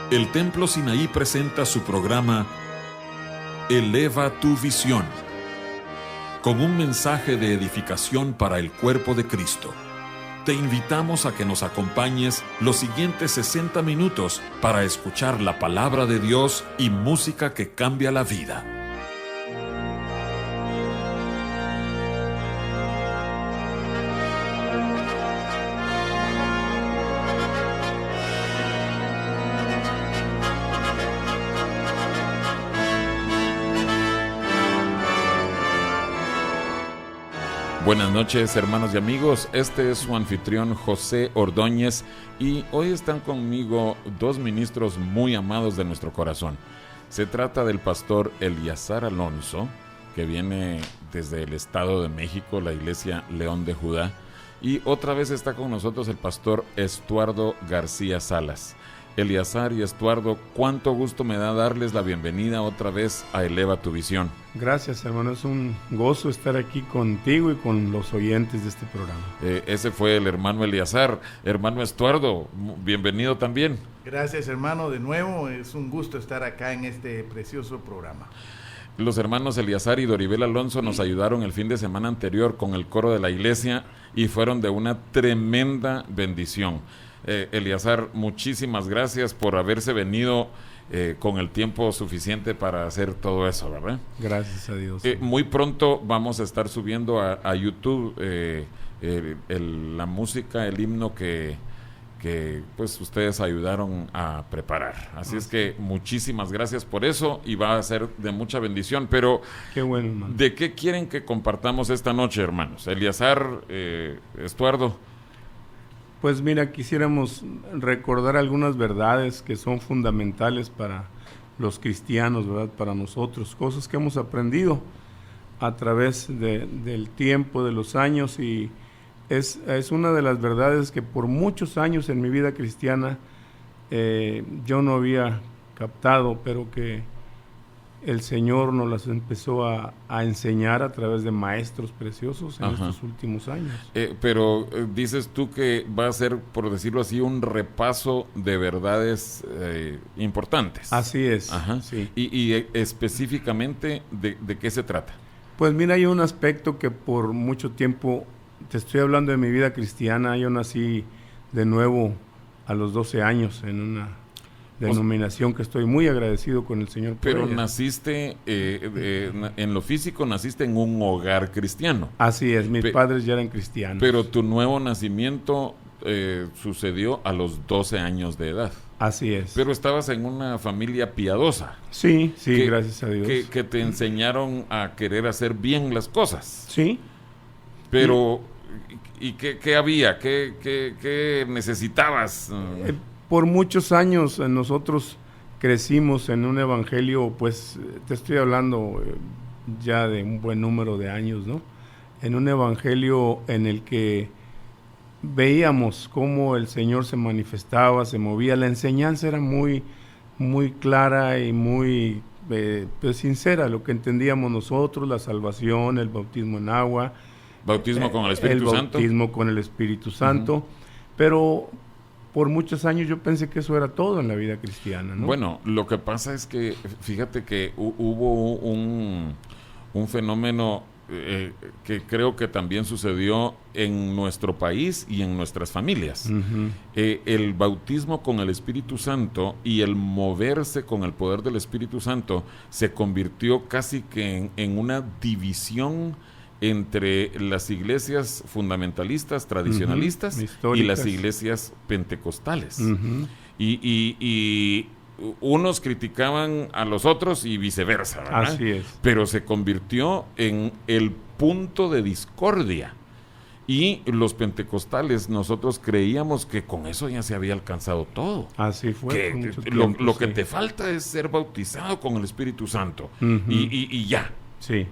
El Templo Sinaí presenta su programa Eleva tu visión, con un mensaje de edificación para el cuerpo de Cristo. Te invitamos a que nos acompañes los siguientes 60 minutos para escuchar la palabra de Dios y música que cambia la vida. Buenas noches, hermanos y amigos. Este es su anfitrión José Ordóñez y hoy están conmigo dos ministros muy amados de nuestro corazón. Se trata del pastor Eliazar Alonso, que viene desde el Estado de México, la iglesia León de Judá, y otra vez está con nosotros el pastor Estuardo García Salas. Eliazar y Estuardo, cuánto gusto me da darles la bienvenida otra vez a Eleva tu Visión. Gracias, hermano, es un gozo estar aquí contigo y con los oyentes de este programa. Ese fue el hermano Eliazar. Hermano Estuardo, bienvenido también. Gracias, hermano, de nuevo, es un gusto estar acá en este precioso programa. Los hermanos Eliazar y Doribel Alonso nos ayudaron el fin de semana anterior con el coro de la iglesia y fueron de una tremenda bendición. Eliazar, muchísimas gracias por haberse venido con el tiempo suficiente para hacer todo eso, ¿verdad? Gracias a Dios. Muy pronto vamos a estar subiendo a YouTube la música, el himno que pues ustedes ayudaron a preparar. Así es que muchísimas gracias por eso y va a ser de mucha bendición. Pero qué bueno, hermano. ¿De qué quieren que compartamos esta noche, hermanos? Eliazar, Estuardo. Pues mira, quisiéramos recordar algunas verdades que son fundamentales para los cristianos, ¿verdad? Para nosotros, cosas que hemos aprendido a través del tiempo, de los años, y es una de las verdades que por muchos años en mi vida cristiana yo no había captado, pero que el Señor nos las empezó a enseñar a través de maestros preciosos en estos últimos años. Pero dices tú que va a ser, por decirlo así, un repaso de verdades importantes. Así es. Ajá. Sí. Y específicamente, ¿de qué se trata? Pues mira, hay un aspecto que por mucho tiempo, te estoy hablando de mi vida cristiana, yo nací de nuevo a los 12 años en una denominación que estoy muy agradecido con el Señor por Pero ella. Naciste, en lo físico, naciste en un hogar cristiano. Así es, mis padres ya eran cristianos. Pero tu nuevo nacimiento sucedió a los 12 años de edad. Así es. Pero estabas en una familia piadosa. Sí, gracias a Dios. Que te enseñaron a querer hacer bien las cosas. Sí. Pero, ¿y qué había? ¿Qué necesitabas? Por muchos años nosotros crecimos en un evangelio, pues te estoy hablando ya de un buen número de años, ¿no? En un evangelio en el que veíamos cómo el Señor se manifestaba, se movía. La enseñanza era muy, muy clara y muy pues sincera, lo que entendíamos nosotros, la salvación, el bautismo en agua. Bautismo con el Espíritu Santo. El bautismo con el Espíritu Santo, pero por muchos años yo pensé que eso era todo en la vida cristiana, ¿no? Bueno, lo que pasa es que, fíjate que hubo un fenómeno que creo que también sucedió en nuestro país y en nuestras familias. El bautismo con el Espíritu Santo y el moverse con el poder del Espíritu Santo se convirtió casi que en una división entre las iglesias fundamentalistas, tradicionalistas, y las iglesias pentecostales. Y unos criticaban a los otros y viceversa, ¿verdad? Así es. Pero se convirtió en el punto de discordia. Y los pentecostales, nosotros creíamos que con eso ya se había alcanzado todo. Así fue. Lo que te falta es ser bautizado con el Espíritu Santo. Y ya. Sí.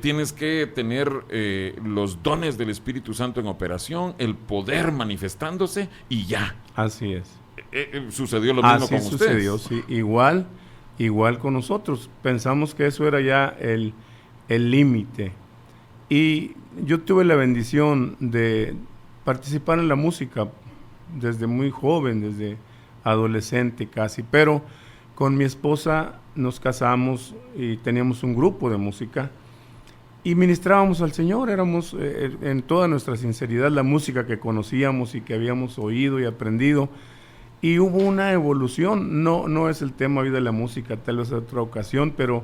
Tienes que tener los dones del Espíritu Santo en operación, el poder manifestándose y ya. Así es. Sucedió lo mismo con ustedes. Así sucedió, sí. Igual con nosotros. Pensamos que eso era ya el límite. Y yo tuve la bendición de participar en la música desde muy joven, desde adolescente casi, pero con mi esposa nos casamos y teníamos un grupo de música y ministrábamos al Señor. Éramos en toda nuestra sinceridad la música que conocíamos y que habíamos oído y aprendido, y hubo una evolución. No es el tema hoy de la música, tal vez en otra ocasión, pero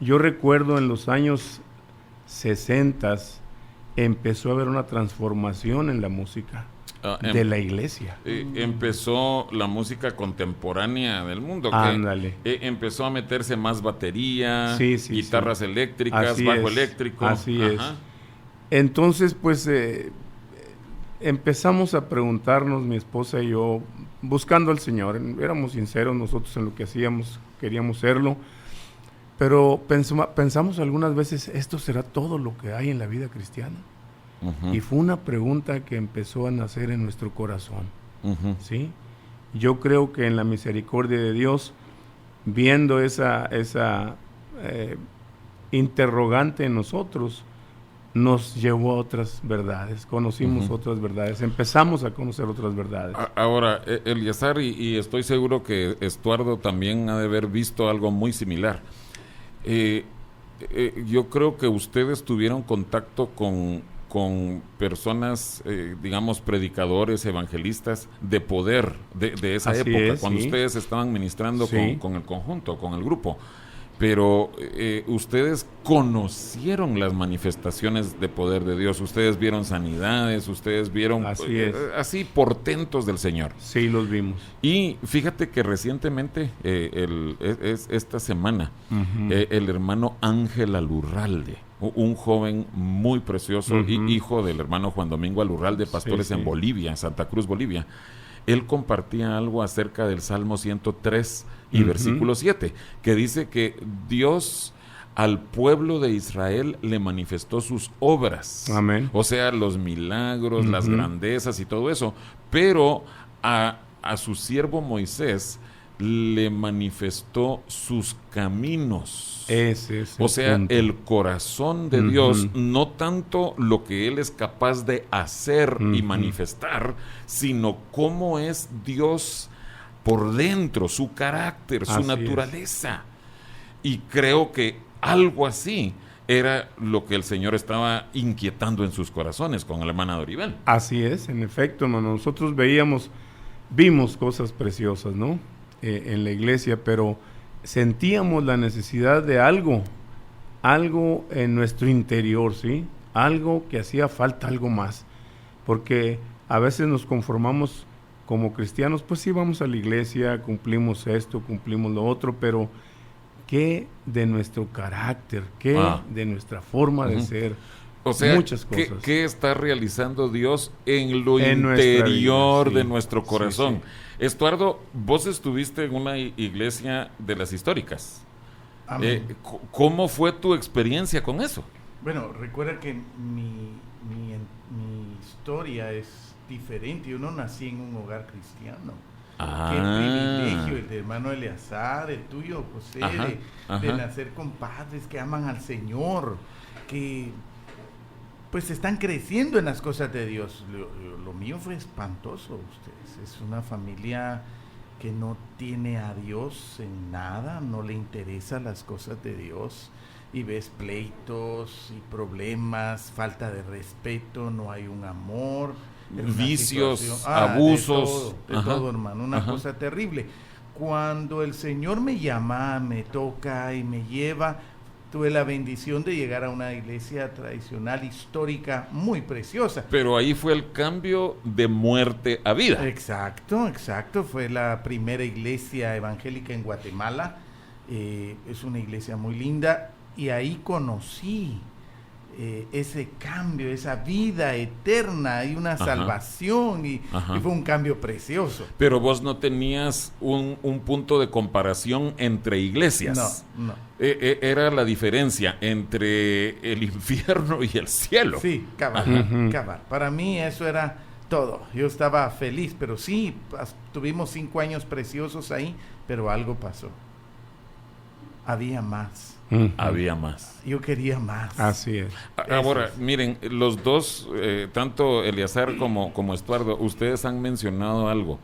yo recuerdo en los años 60 empezó a haber una transformación en la música de la iglesia. Empezó la música contemporánea del mundo. Ándale. Que empezó a meterse más batería, sí, guitarras eléctricas, así bajo es, eléctrico. Así es. Entonces, pues, empezamos a preguntarnos, mi esposa y yo, buscando al Señor. Éramos sinceros nosotros en lo que hacíamos, queríamos serlo, pero pensamos algunas veces, ¿esto será todo lo que hay en la vida cristiana? Y fue una pregunta que empezó a nacer en nuestro corazón, ¿sí? Yo creo que en la misericordia de Dios, viendo esa interrogante en nosotros, nos llevó a otras verdades, conocimos otras verdades, empezamos a conocer otras verdades. Ahora, Eliezer, y estoy seguro que Estuardo también ha de haber visto algo muy similar. Yo creo que ustedes tuvieron contacto con personas, digamos, predicadores, evangelistas de poder de esa Así época, es, cuando sí. ustedes estaban ministrando Sí. con el conjunto, con el grupo. Pero ustedes conocieron las manifestaciones de poder de Dios, ustedes vieron sanidades, ustedes vieron así portentos del Señor. Sí, los vimos. Y fíjate que recientemente, esta semana, el hermano Ángel Alurralde, un joven muy precioso, hijo del hermano Juan Domingo Alurralde, pastores en Bolivia, en Santa Cruz, Bolivia, él compartía algo acerca del Salmo 103 y versículo 7, que dice que Dios al pueblo de Israel le manifestó sus obras. Amén. O sea, los milagros, las grandezas y todo eso, pero a su siervo Moisés le manifestó sus caminos. Ese es o sea, punto. El corazón de Dios, no tanto lo que Él es capaz de hacer y manifestar, sino cómo es Dios por dentro, su carácter, su naturaleza. Y creo que algo así era lo que el Señor estaba inquietando en sus corazones con la hermana Doribel. Así es, en efecto, hermano. Nosotros vimos cosas preciosas, ¿no? En la iglesia, pero sentíamos la necesidad de algo en nuestro interior, ¿sí? Algo que hacía falta, algo más, porque a veces nos conformamos como cristianos, pues sí, vamos a la iglesia, cumplimos esto, cumplimos lo otro, pero ¿qué de nuestro carácter? ¿Qué de nuestra forma de ser? O sea, muchas cosas. ¿Qué está realizando Dios en lo interior de nuestro corazón? Sí. Estuardo, vos estuviste en una iglesia de las históricas. ¿Cómo fue tu experiencia con eso? Bueno, recuerda que mi historia es diferente. Yo no nací en un hogar cristiano. Qué privilegio el de hermano Eleazar, el tuyo, José, de nacer con padres que aman al Señor, que pues están creciendo en las cosas de Dios. Lo mío fue espantoso, ustedes. Es una familia que no tiene a Dios en nada, no le interesan las cosas de Dios, y ves pleitos y problemas, falta de respeto, no hay un amor, vicios, abusos, de todo, hermano, una cosa terrible. Cuando el Señor me llama, me toca y me lleva, tuve la bendición de llegar a una iglesia tradicional, histórica, muy preciosa. Pero ahí fue el cambio de muerte a vida. Exacto. Fue la primera iglesia evangélica en Guatemala. Es una iglesia muy linda. Y ahí conocí ese cambio, esa vida eterna y una salvación. Y fue un cambio precioso. Pero vos no tenías un punto de comparación entre iglesias. No. Era la diferencia entre el infierno y el cielo. Sí, cabal. Para mí eso era todo. Yo estaba feliz, pero sí, tuvimos 5 años preciosos ahí, pero algo pasó. Había más. Había más. Yo quería más. Así es. Ahora, miren, los dos, tanto Eleazar como Estuardo, ustedes han mencionado algo.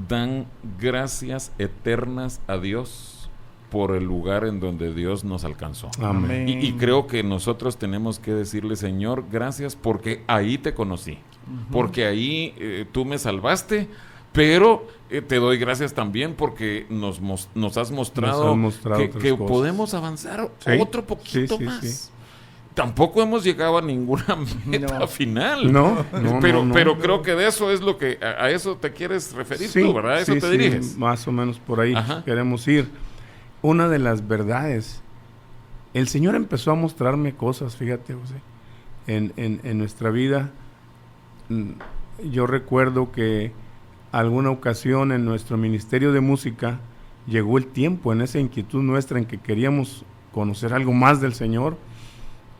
dan gracias eternas a Dios por el lugar en donde Dios nos alcanzó. Amén. Y creo que nosotros tenemos que decirle, Señor, gracias porque ahí te conocí, porque ahí tú me salvaste, pero te doy gracias también porque nos has mostrado, que podemos avanzar otro poquito más. Sí. Tampoco hemos llegado a ninguna meta final. Pero creo que de eso es lo que a eso te quieres referir tú, ¿verdad? A eso te diriges. Más o menos por ahí queremos ir. Una de las verdades, el Señor empezó a mostrarme cosas, fíjate, José, en nuestra vida. Yo recuerdo que alguna ocasión en nuestro ministerio de música llegó el tiempo, en esa inquietud nuestra en que queríamos conocer algo más del Señor,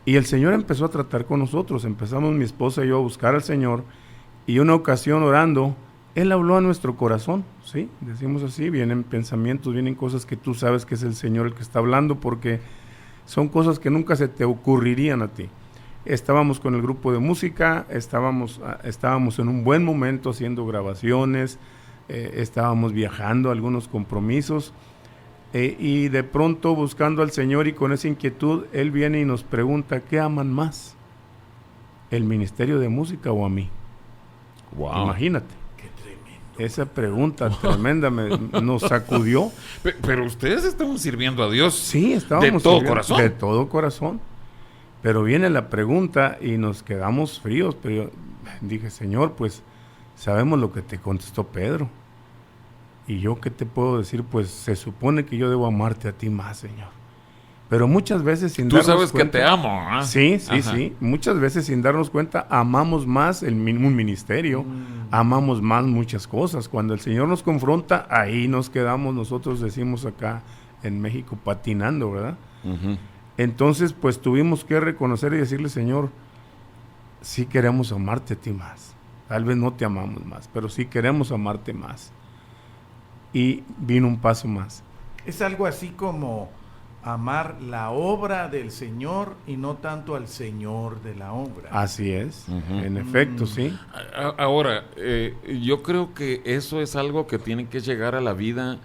y el Señor empezó a tratar con nosotros. Empezamos mi esposa y yo a buscar al Señor, y una ocasión orando, Él habló a nuestro corazón, ¿sí? Decimos así, vienen pensamientos, vienen cosas que tú sabes que es el Señor el que está hablando, porque son cosas que nunca se te ocurrirían a ti. Estábamos con el grupo de música, estábamos en un buen momento haciendo grabaciones, estábamos viajando a algunos compromisos, y de pronto buscando al Señor y con esa inquietud, Él viene y nos pregunta, ¿qué aman más? ¿El ministerio de música o a mí? Wow. Imagínate. Qué tremendo. Esa pregunta tremenda nos sacudió. Pero ustedes estaban sirviendo a Dios. Sí, estábamos de todo corazón. De todo corazón. Pero viene la pregunta y nos quedamos fríos. Pero yo dije, Señor, pues sabemos lo que te contestó Pedro. Y yo, ¿qué te puedo decir? Pues se supone que yo debo amarte a ti más, Señor. Pero muchas veces sin darnos cuenta... Tú sabes que te amo, ¿eh? Sí. Muchas veces sin darnos cuenta amamos más un ministerio, amamos más muchas cosas. Cuando el Señor nos confronta, ahí nos quedamos, nosotros decimos acá en México, patinando, ¿verdad? Entonces, pues tuvimos que reconocer y decirle, Señor, sí queremos amarte a ti más. Tal vez no te amamos más, pero sí queremos amarte más. Y vino un paso más. Es algo así como amar la obra del Señor y no tanto al Señor de la obra. Así es, en efecto, sí. Ahora, yo creo que eso es algo que tiene que llegar a la vida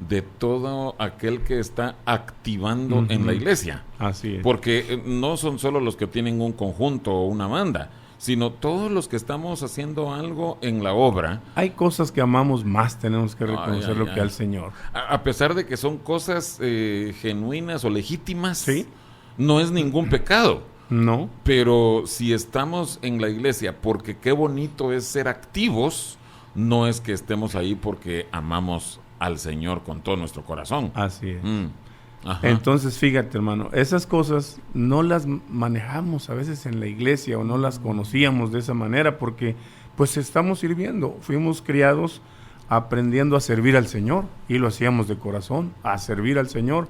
de todo aquel que está activando en la iglesia. Así es. Porque no son solo los que tienen un conjunto o una banda, sino todos los que estamos haciendo algo en la obra. Hay cosas que amamos más, tenemos que reconocerlo que al Señor. A pesar de que son cosas genuinas o legítimas, ¿sí? No es ningún pecado. No. Pero si estamos en la iglesia porque qué bonito es ser activos, no es que estemos ahí porque amamos al Señor con todo nuestro corazón. Así es. Entonces, fíjate, hermano, esas cosas no las manejamos a veces en la iglesia o no las conocíamos de esa manera porque pues estamos sirviendo, fuimos criados aprendiendo a servir al Señor y lo hacíamos de corazón, a servir al Señor.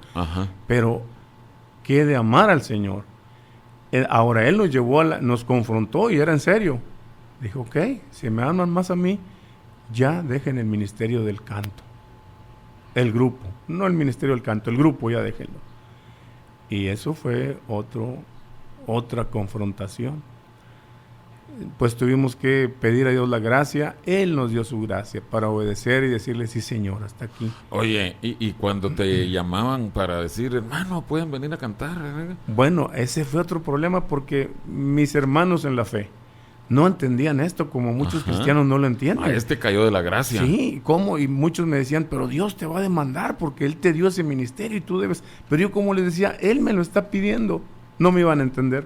Pero ¿qué de amar al Señor? Ahora Él nos llevó, nos confrontó y era en serio. Dijo, ok, si me aman más a mí, ya dejen el ministerio del canto. El grupo, no el ministerio del canto, el grupo ya déjenlo. Y eso fue otra confrontación. Pues tuvimos que pedir a Dios la gracia, Él nos dio su gracia para obedecer y decirle, sí Señor, hasta aquí. Oye, y cuando te llamaban para decir, hermano, ¿pueden venir a cantar? Bueno, ese fue otro problema porque mis hermanos en la fe no entendían esto como muchos cristianos no lo entienden. Cayó de la gracia. Sí, ¿cómo? Y muchos me decían, pero Dios te va a demandar porque Él te dio ese ministerio y tú debes. Pero yo como les decía, Él me lo está pidiendo. No me iban a entender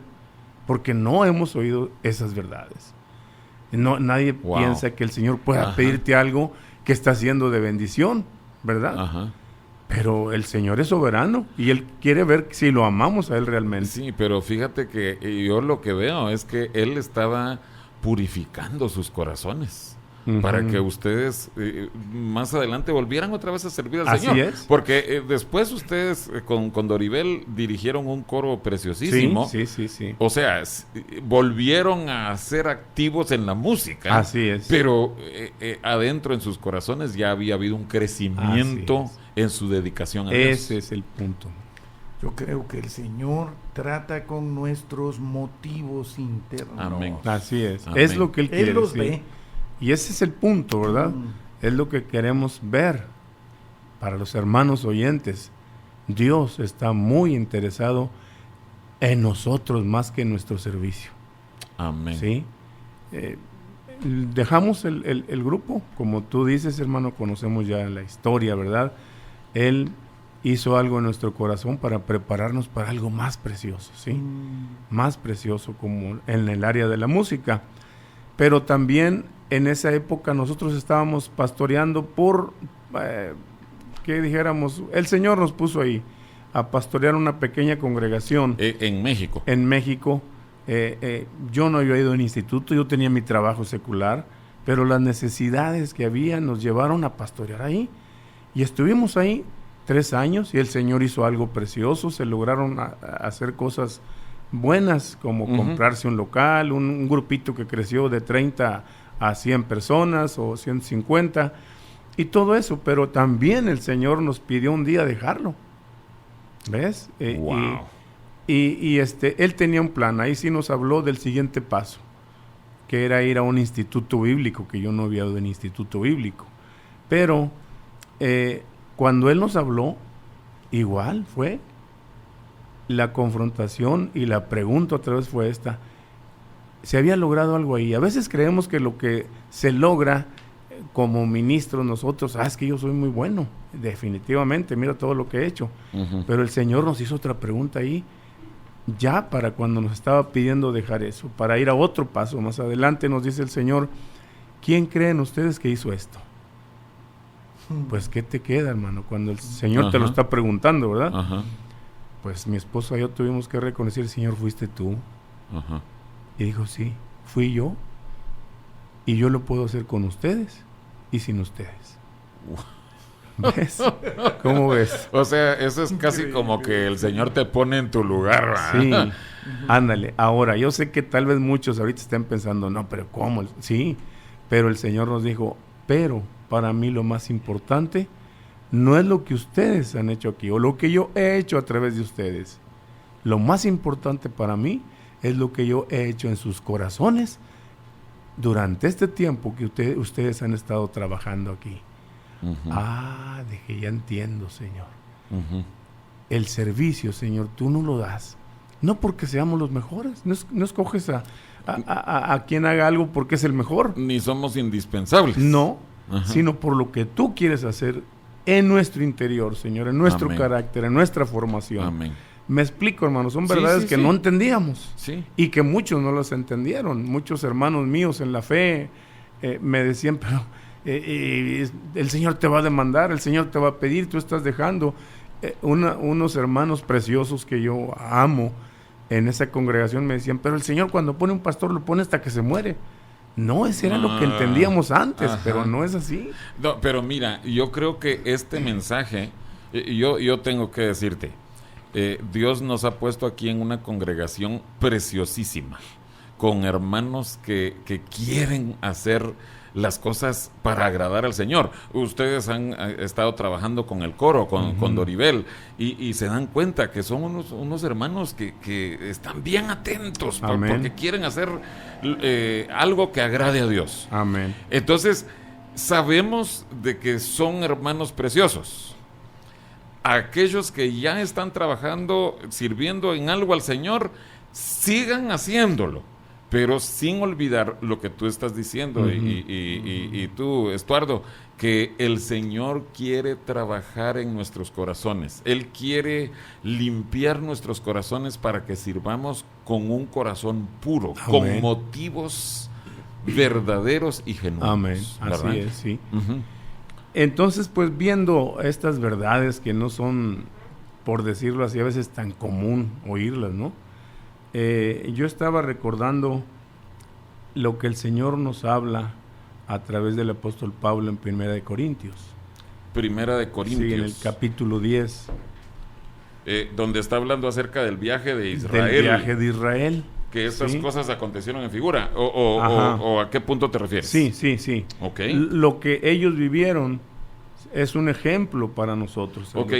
porque no hemos oído esas verdades. Nadie piensa que el Señor pueda pedirte algo que está haciendo de bendición, ¿verdad? Pero el Señor es soberano y Él quiere ver si lo amamos a Él realmente. Sí, pero fíjate que yo lo que veo es que Él estaba purificando sus corazones para que ustedes más adelante volvieran otra vez a servir al Señor. Así es. Porque después ustedes con Doribel dirigieron un coro preciosísimo. Sí. O sea, volvieron a ser activos en la música. Así es. Pero adentro en sus corazones ya había habido un crecimiento en su dedicación a Dios. Ese es el punto. Yo creo que el Señor trata con nuestros motivos internos. Amén. Así es. Amén. Es lo que Él quiere. Él los ve. Y ese es el punto, ¿verdad? es lo que queremos ver para los hermanos oyentes. Dios está muy interesado en nosotros más que en nuestro servicio. Amén. ¿Sí? Dejamos el grupo, como tú dices, hermano, conocemos ya la historia, ¿verdad? Él hizo algo en nuestro corazón para prepararnos para algo más precioso, ¿sí? Más precioso, como en el área de la música. Pero también en esa época nosotros estábamos pastoreando por, que dijéramos, el Señor nos puso ahí a pastorear una pequeña congregación. En México. En México. Yo no había ido al instituto, yo tenía mi trabajo secular, pero las necesidades que había nos llevaron a pastorear ahí. Y estuvimos ahí 3 años y el Señor hizo algo precioso. Se lograron hacer cosas buenas, como comprarse un local, un grupito que creció de 30 a 100 personas o 150 y todo eso, pero también el Señor nos pidió un día dejarlo. ¿Ves? Wow. Y él tenía un plan. Ahí sí nos habló del siguiente paso, que era ir a un instituto bíblico, que yo no había ido en instituto bíblico. Pero cuando él nos habló, igual fue la confrontación y la pregunta otra vez fue esta: ¿se había logrado algo ahí? A veces creemos que lo que se logra como ministros nosotros, es que yo soy muy bueno, definitivamente, mira todo lo que he hecho. Pero el Señor nos hizo otra pregunta ahí, ya para cuando nos estaba pidiendo dejar eso, para ir a otro paso más adelante. Nos dice el Señor: ¿quién creen ustedes que hizo esto? Pues ¿qué te queda, hermano? Cuando el Señor te lo está preguntando, ¿verdad? Pues mi esposa y yo tuvimos que reconocer: Señor, fuiste tú. Y dijo: sí, fui yo, y yo lo puedo hacer con ustedes y sin ustedes. ¿Ves? ¿Cómo ves? O sea, eso es casi como que el Señor te pone en tu lugar, ¿verdad? Sí, ándale. Ahora, yo sé que tal vez muchos ahorita estén pensando: no, pero ¿cómo? Sí, pero el Señor nos dijo: pero para mí lo más importante no es lo que ustedes han hecho aquí o lo que yo he hecho a través de ustedes. Lo más importante para mí es lo que yo he hecho en sus corazones durante este tiempo que ustedes han estado trabajando aquí. Dije, ya entiendo, Señor. El servicio, Señor, tú no lo das, no porque seamos los mejores, no escoges a quien haga algo porque es el mejor. Ni somos indispensables. No, sino por lo que tú quieres hacer en nuestro interior, Señor, en nuestro carácter, en nuestra formación. Amén. Me explico, hermano, son verdades que no entendíamos y que muchos no las entendieron. Muchos hermanos míos en la fe me decían: pero el Señor te va a demandar, el Señor te va a pedir, tú estás dejando. Unos hermanos preciosos que yo amo en esa congregación me decían: pero el Señor cuando pone un pastor lo pone hasta que se muere. No, ese era lo que entendíamos antes, pero no es así. No, pero mira, yo creo que este mensaje, yo tengo que decirte, Dios nos ha puesto aquí en una congregación preciosísima, con hermanos que quieren hacer las cosas para agradar al Señor. Ustedes han estado trabajando con el coro, con Doribel, y se dan cuenta que son unos hermanos que están bien atentos porque quieren hacer algo que agrade a Dios. Amén. Entonces, sabemos de que son hermanos preciosos. Aquellos que ya están trabajando, sirviendo en algo al Señor, sigan haciéndolo, pero sin olvidar lo que tú estás diciendo, y tú, Estuardo, que el Señor quiere trabajar en nuestros corazones. Él quiere limpiar nuestros corazones para que sirvamos con un corazón puro, con motivos verdaderos y genuinos. Amén, ¿verdad? así es, sí. Entonces, pues viendo estas verdades que no son, por decirlo así, a veces tan común oírlas, ¿no? Yo estaba recordando lo que el Señor nos habla a través del apóstol Pablo en Primera de Corintios. Primera de Corintios. Sí, en el capítulo 10. Donde está hablando acerca del viaje de Israel. Del viaje de Israel. Que estas cosas acontecieron en figura. ¿O a qué punto te refieres? Sí. Okay. Lo que ellos vivieron es un ejemplo para nosotros. Ok,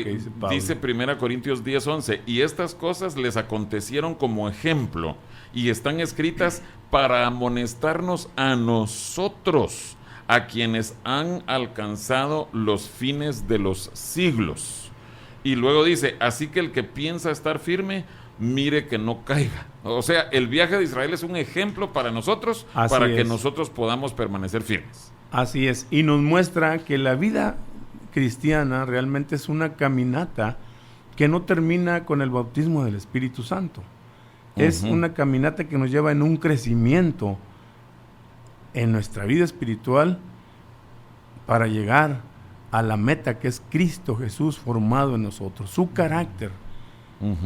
dice 1 Corintios 10:11, y estas cosas les acontecieron como ejemplo, y están escritas para amonestarnos a nosotros, a quienes han alcanzado los fines de los siglos. Y luego dice, así que el que piensa estar firme, mire que no caiga. O sea, el viaje de Israel es un ejemplo para nosotros, para que nosotros podamos permanecer firmes. Así es, y nos muestra que la vida cristiana realmente es una caminata que no termina con el bautismo del Espíritu Santo. Es una caminata que nos lleva en un crecimiento en nuestra vida espiritual para llegar a la meta que es Cristo Jesús formado en nosotros, su carácter.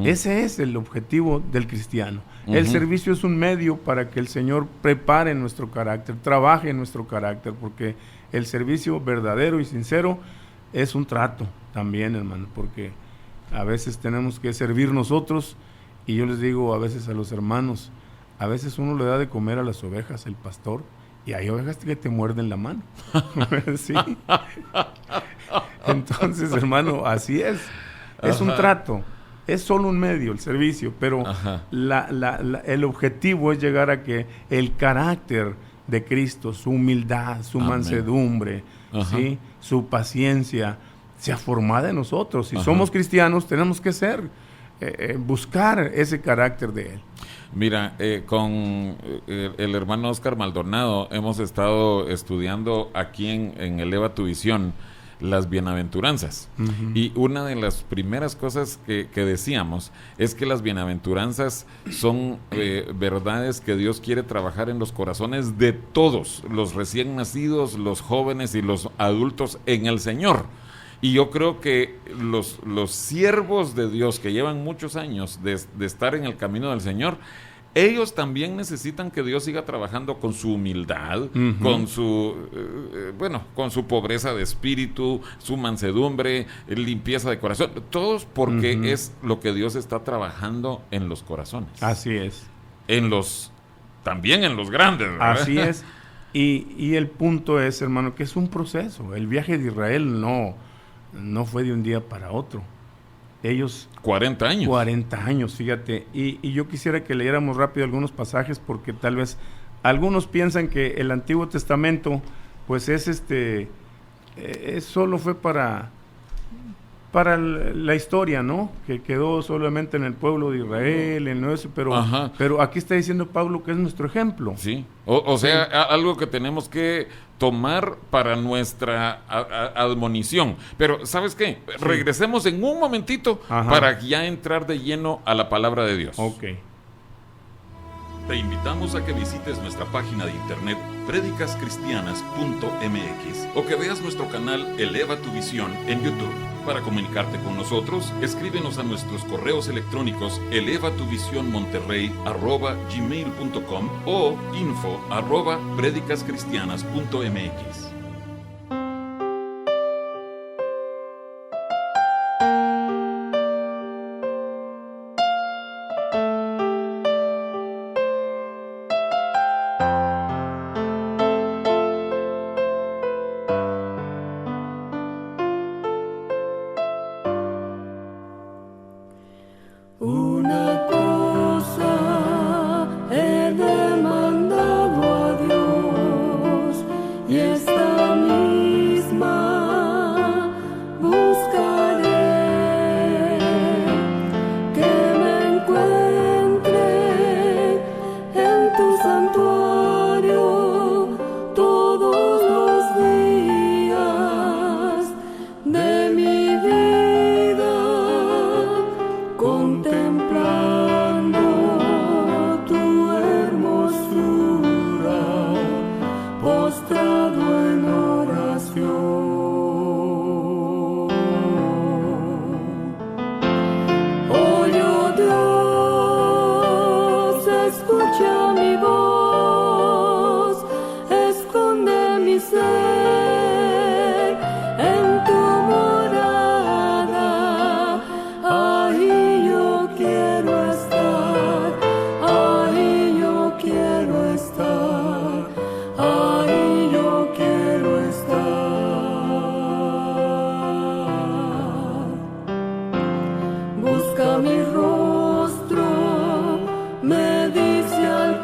Ese es el objetivo del cristiano. El servicio es un medio para que el Señor prepare nuestro carácter, trabaje en nuestro carácter, porque el servicio verdadero y sincero es un trato también, hermano, porque a veces tenemos que servir nosotros, y yo les digo a veces a los hermanos, a veces uno le da de comer a las ovejas, el pastor, y hay ovejas que te muerden la mano. ¿Sí? Entonces, hermano, así es. Es un trato. Es solo un medio, el servicio, pero el objetivo es llegar a que el carácter de Cristo, su humildad, su mansedumbre, ¿sí?, su paciencia, sea formada en nosotros. Si somos cristianos, tenemos que buscar ese carácter de Él. Mira, con el hermano Oscar Maldonado hemos estado estudiando aquí en Eleva tu Visión las bienaventuranzas. Y una de las primeras cosas que decíamos es que las bienaventuranzas son verdades que Dios quiere trabajar en los corazones de todos, los recién nacidos, los jóvenes y los adultos en el Señor. Y yo creo que los siervos de Dios que llevan muchos años de estar en el camino del Señor, ellos también necesitan que Dios siga trabajando con su humildad, con su pobreza de espíritu, su mansedumbre, limpieza de corazón, todos porque es lo que Dios está trabajando en los corazones. Así es. También en los grandes, ¿verdad? Así es. Y el punto es, hermano, que es un proceso. El viaje de Israel no fue de un día para otro. Ellos 40 años, fíjate, y yo quisiera que leyéramos rápido algunos pasajes, porque tal vez algunos piensan que el Antiguo Testamento pues solo fue para la historia, ¿no? Que quedó solamente en el pueblo de Israel, en eso, pero aquí está diciendo Pablo que es nuestro ejemplo. Sí. O sea, algo que tenemos que tomar para nuestra admonición. Pero, ¿sabes qué? Sí. Regresemos en un momentito para ya entrar de lleno a la palabra de Dios. Ok. Te invitamos a que visites nuestra página de internet predicascristianas.mx o que veas nuestro canal Eleva tu Visión en YouTube. Para comunicarte con nosotros, escríbenos a nuestros correos electrónicos elevatuvisionmonterrey@gmail.com o info@predicascristianas.mx. Mi rostro me dice al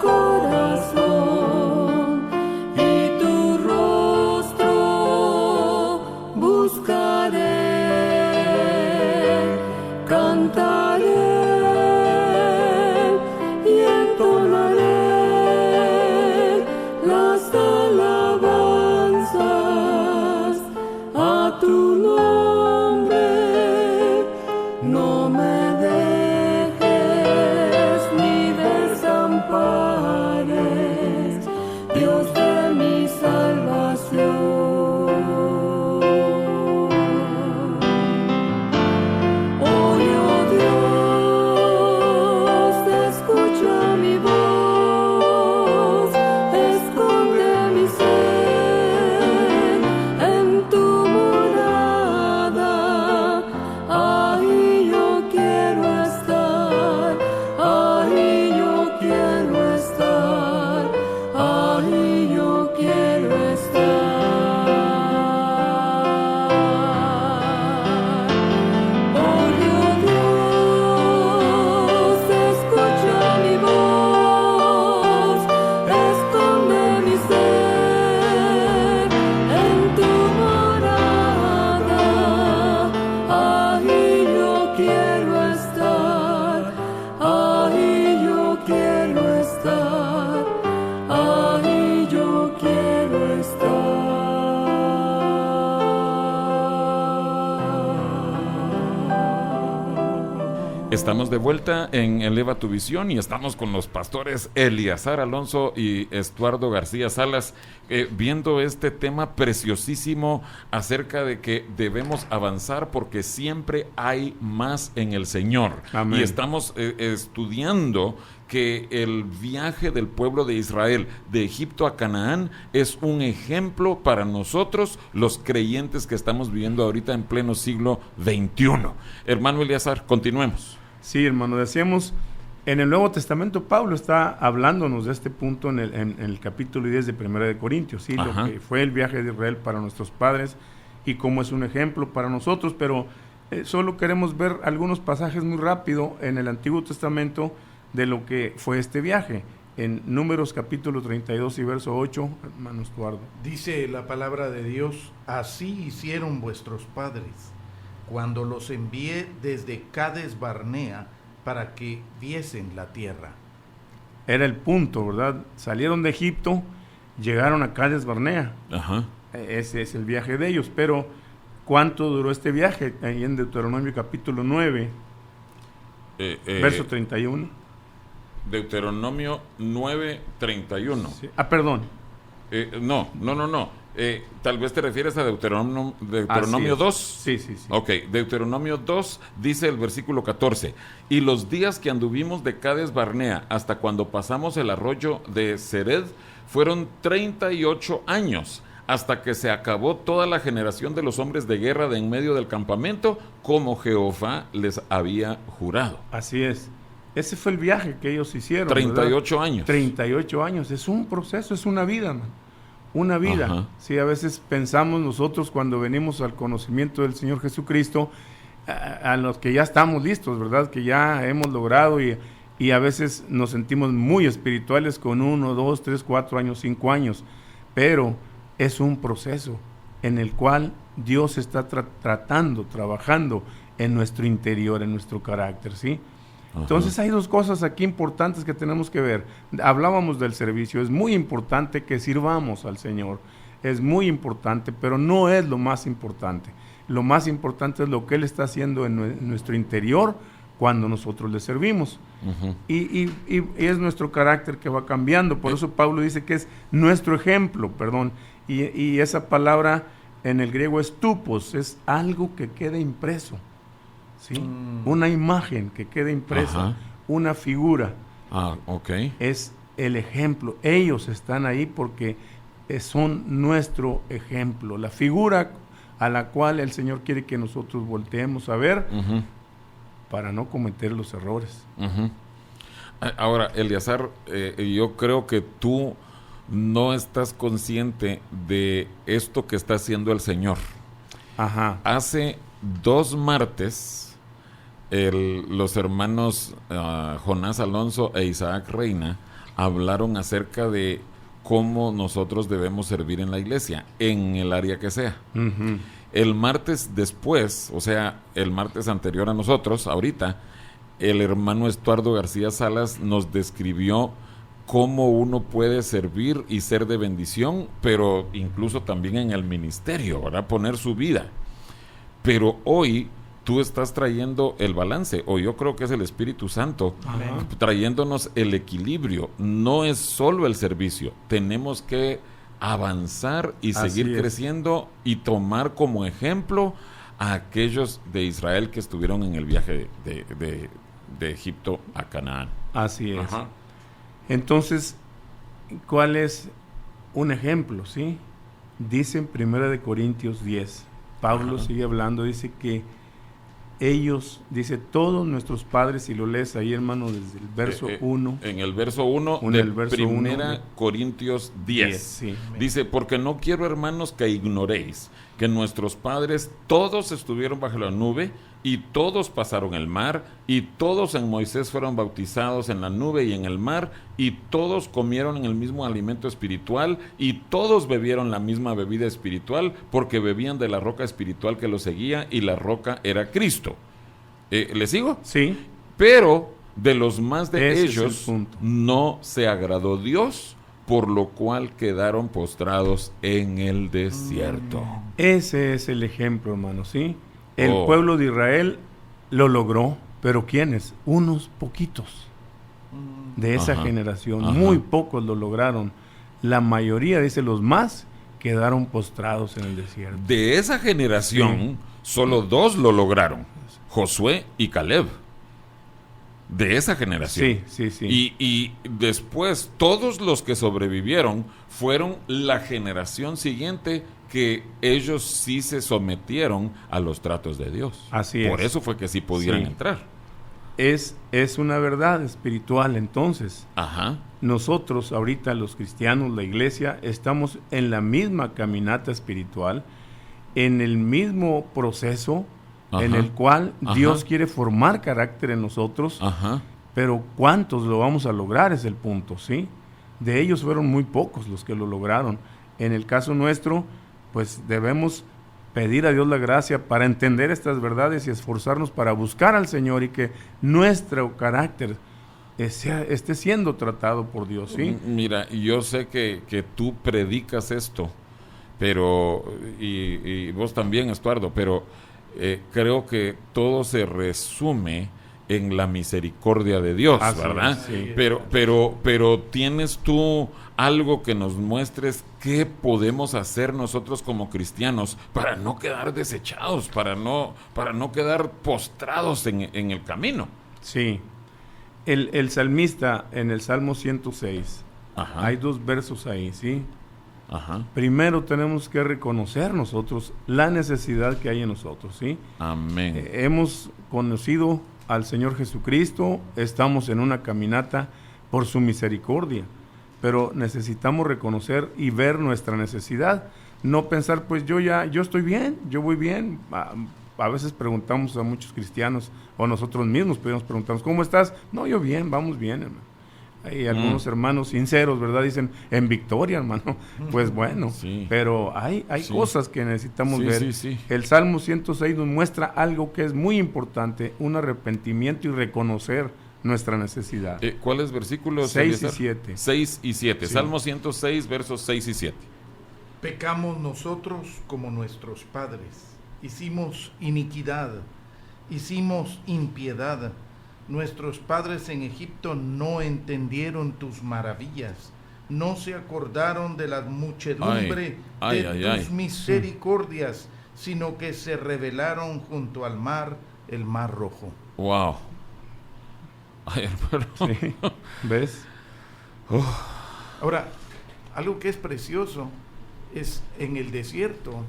Estamos de vuelta en Eleva tu Visión y estamos con los pastores Eleazar Alonso y Estuardo García Salas, viendo este tema preciosísimo acerca de que debemos avanzar porque siempre hay más en el Señor. Amén. Y estamos estudiando que el viaje del pueblo de Israel de Egipto a Canaán es un ejemplo para nosotros, los creyentes que estamos viviendo ahorita en pleno siglo XXI. Hermano Eleazar, continuemos. Sí, hermano, decíamos, en el Nuevo Testamento Pablo está hablándonos de este punto en el capítulo 10 de 1 de Corintios, ¿sí? Lo que fue el viaje de Israel para nuestros padres y cómo es un ejemplo para nosotros, pero solo queremos ver algunos pasajes muy rápido en el Antiguo Testamento de lo que fue este viaje. En Números capítulo 32 y verso 8, hermano Estuardo. Dice la palabra de Dios: así hicieron vuestros padres, cuando los envié desde Cades Barnea para que viesen la tierra. Era el punto, ¿verdad? Salieron de Egipto, llegaron a Cades Barnea. Ajá. Ese es el viaje de ellos, pero ¿cuánto duró este viaje? Ahí en Deuteronomio capítulo 9, verso 31. Deuteronomio 9:31. Sí. Perdón. No. Tal vez te refieres a Deuteronomio 2. Sí. Ok, Deuteronomio 2 dice el versículo 14: y los días que anduvimos de Cades Barnea hasta cuando pasamos el arroyo de Sered fueron 38 años, hasta que se acabó toda la generación de los hombres de guerra de en medio del campamento, como Jehová les había jurado. Así es. Ese fue el viaje que ellos hicieron. 38 ¿verdad? años. 38 años. Es un proceso, es una vida, man. Una vida. Ajá. Sí, a veces pensamos nosotros cuando venimos al conocimiento del Señor Jesucristo, a los que ya estamos listos, ¿verdad? Que ya hemos logrado y a veces nos sentimos muy espirituales con 1, 2, 3, 4 años, 5 años. Pero es un proceso en el cual Dios está trabajando en nuestro interior, en nuestro carácter, ¿sí? Entonces hay dos cosas aquí importantes que tenemos que ver. Hablábamos del servicio, es muy importante que sirvamos al Señor, es muy importante, pero no es lo más importante. Lo más importante es lo que Él está haciendo en nuestro interior cuando nosotros le servimos. Y es nuestro carácter que va cambiando, por eso Pablo dice que es nuestro ejemplo, y esa palabra en el griego es tupos, es algo que queda impreso. ¿Sí? Una imagen que queda impresa, una figura. Es el ejemplo. Ellos están ahí porque son nuestro ejemplo, la figura a la cual el Señor quiere que nosotros volteemos a ver para no cometer los errores. Ahora, Eleazar, yo creo que tú no estás consciente de esto que está haciendo el Señor. Hace 2 martes los hermanos Jonás Alonso e Isaac Reina hablaron acerca de cómo nosotros debemos servir en la iglesia, en el área que sea. El martes después, o sea, el martes anterior a nosotros, ahorita, el hermano Estuardo García Salas nos describió cómo uno puede servir y ser de bendición, pero incluso también en el ministerio, ¿verdad? Poner su vida. Pero hoy tú estás trayendo el balance, o yo creo que es el Espíritu Santo trayéndonos el equilibrio. No es solo el servicio, tenemos que avanzar y seguir creciendo y tomar como ejemplo a aquellos de Israel que estuvieron en el viaje de Egipto a Canaán. Así es. Entonces, ¿cuál es un ejemplo? ¿Sí? Dice en 1 Corintios 10, Pablo sigue hablando, dice que ellos, dice, todos nuestros padres, si lo lees ahí, hermano, desde el verso 1. En el verso 1 de 1 Corintios 10. Dice, porque no quiero, hermanos, que ignoréis que nuestros padres todos estuvieron bajo la nube y todos pasaron el mar y todos en Moisés fueron bautizados en la nube y en el mar y todos comieron en el mismo alimento espiritual y todos bebieron la misma bebida espiritual porque bebían de la roca espiritual que los seguía y la roca era Cristo. ¿Le sigo? Sí. Pero de los más de ellos no se agradó Dios, por lo cual quedaron postrados en el desierto. Ese es el ejemplo, hermano, ¿sí? El pueblo de Israel lo logró, pero ¿quiénes? Unos poquitos de esa generación, muy pocos lo lograron. La mayoría, dice, los más quedaron postrados en el desierto. De esa generación, solo 2 lo lograron, Josué y Caleb. De esa generación. Sí. Y después, todos los que sobrevivieron fueron la generación siguiente, que ellos sí se sometieron a los tratos de Dios. Así es. Por eso fue que sí pudieron entrar. Es una verdad espiritual. Entonces, nosotros ahorita los cristianos, la iglesia, estamos en la misma caminata espiritual, en el mismo proceso en el cual Dios quiere formar carácter en nosotros, pero ¿cuántos lo vamos a lograr? Es el punto, ¿sí? De ellos fueron muy pocos los que lo lograron. En el caso nuestro, pues debemos pedir a Dios la gracia para entender estas verdades y esforzarnos para buscar al Señor y que nuestro carácter esté siendo tratado por Dios, ¿sí? Mira, yo sé que tú predicas esto, pero y vos también, Estuardo, pero creo que todo se resume en la misericordia de Dios, ¿verdad? Sí. Pero tienes tú algo que nos muestres qué podemos hacer nosotros como cristianos para no quedar desechados, para no quedar postrados en el camino. Sí. El salmista en el Salmo 106, hay 2 versos ahí, ¿sí? Primero tenemos que reconocer nosotros la necesidad que hay en nosotros, ¿sí? Amén. Hemos conocido al Señor Jesucristo, estamos en una caminata por su misericordia, pero necesitamos reconocer y ver nuestra necesidad, no pensar, pues yo estoy bien, yo voy bien. A veces preguntamos a muchos cristianos, o nosotros mismos podemos preguntarnos, ¿cómo estás? No, yo bien, vamos bien, hermano. Hay algunos hermanos sinceros, ¿verdad? Dicen, en victoria, hermano. Pues bueno, pero hay cosas que necesitamos ver. Sí. El Salmo 106 nos muestra algo que es muy importante, un arrepentimiento y reconocer nuestra necesidad. ¿Cuáles versículos? 6 y 7. 6 y 7. Sí. Salmo 106, versos 6 y 7. Pecamos nosotros como nuestros padres. Hicimos iniquidad, hicimos impiedad. Nuestros padres en Egipto no entendieron tus maravillas, no se acordaron de la muchedumbre de tus misericordias, sino que se rebelaron junto al mar, el mar rojo. Wow. Sí. ¿Ves? Ahora, algo que es precioso es en el desierto.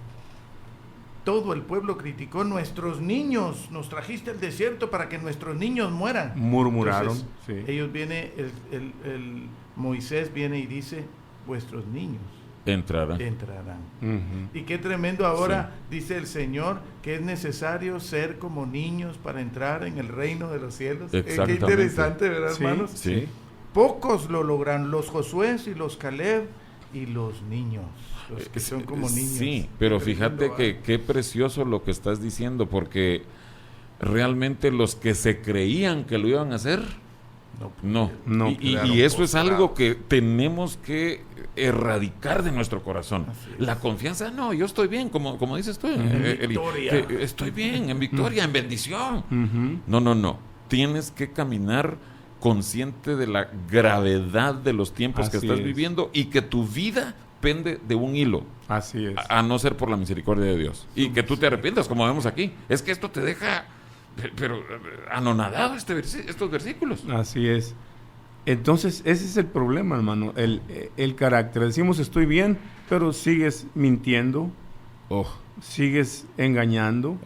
Todo el pueblo criticó, nuestros niños, nos trajiste al desierto para que nuestros niños mueran. Murmuraron. Entonces, ellos vienen, el Moisés viene y dice, vuestros niños entrarán. Y qué tremendo ahora, dice el Señor, que es necesario ser como niños para entrar en el reino de los cielos. Qué interesante, ¿verdad, hermanos? Sí. Pocos lo logran, los Josué y los Caleb y los niños. Los que son como niños. Sí, pero fíjate que qué precioso lo que estás diciendo, porque realmente los que se creían que lo iban a hacer, no. Y eso es algo que tenemos que erradicar de nuestro corazón. La confianza, no, yo estoy bien, como dices tú, estoy bien, en victoria, en bendición. No. Tienes que caminar consciente de la gravedad de los tiempos que estás viviendo y que tu vida depende de un hilo. Así es. A no ser por la misericordia de Dios. Y que tú te arrepientas, como vemos aquí. Es que esto te deja, pero anonadado estos versículos. Así es. Entonces, ese es el problema, hermano. El carácter. Decimos, estoy bien, pero sigues mintiendo. Sigues engañando.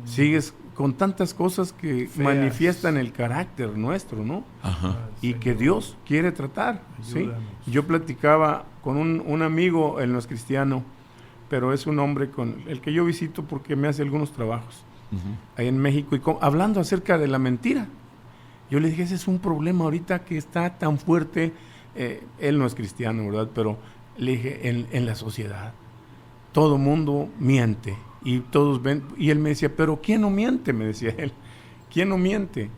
Sigues con tantas cosas que feas manifiestan el carácter nuestro, ¿no? Y que Dios quiere tratar, ¿sí? Yo platicaba con un amigo, él no es cristiano, pero es un hombre con el que yo visito porque me hace algunos trabajos ahí en México, y hablando acerca de la mentira. Yo le dije, ese es un problema ahorita que está tan fuerte. Él no es cristiano, ¿verdad? Pero le dije, en la sociedad, todo mundo miente. Y todos ven, y él me decía, pero ¿quién no miente? Me decía él, ¿quién no miente?